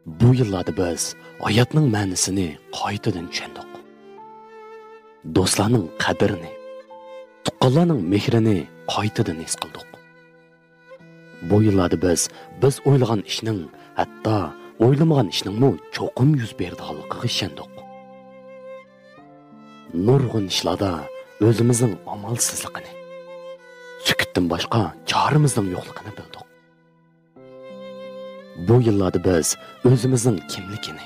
Bu yillarda biz hayotning ma'nosini qaytadan tushundik. Do'stlarning qadrini, tuqqanlarning mehrini qaytadan his qildik. Bu yillarda biz o'ylagan ishning, hatto o'ylamagan ishning cho'qim yuz berdiganligiga ishondik. Nurg'un ishlarda o'zimizning amalsizligini, sukutdan boshqa choramizning yo'qligini bildik. Bu yillarda biz o'zimizning kimligini,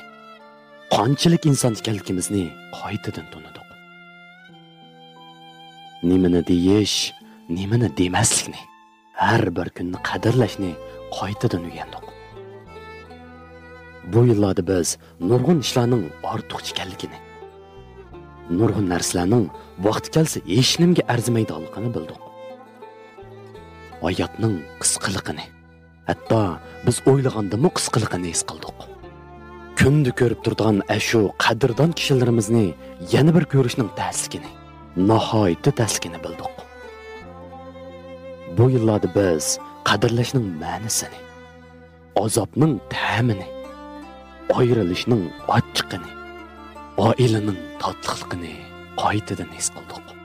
qanchalik inson ekanligimizni qaytadan tonidik. Nimani deyish, nimani demaslikni, har bir kunni qadrlashni qaytadan o'rgandik. Bu yillarda biz nurg'un ishlarning ortiqcha ekanligini, nurg'un narsalarning vaqti kelsa hech nimga arzimaydiganligini bildik. Hayotning qisqaligini, hatto biz o'ylagandimi qisqaligini his qildik. Kunda ko'rib turgan shu qadrdon kishilarimizni yana bir ko'rishning ta'sirligini, nihoyatda ta'sirligini bildik. Bu yillarda biz qadrlashning ma'nosini, azobning ta'mini, ayrilishning achchiqini, oilaning totliqligini qaytadan his qildik.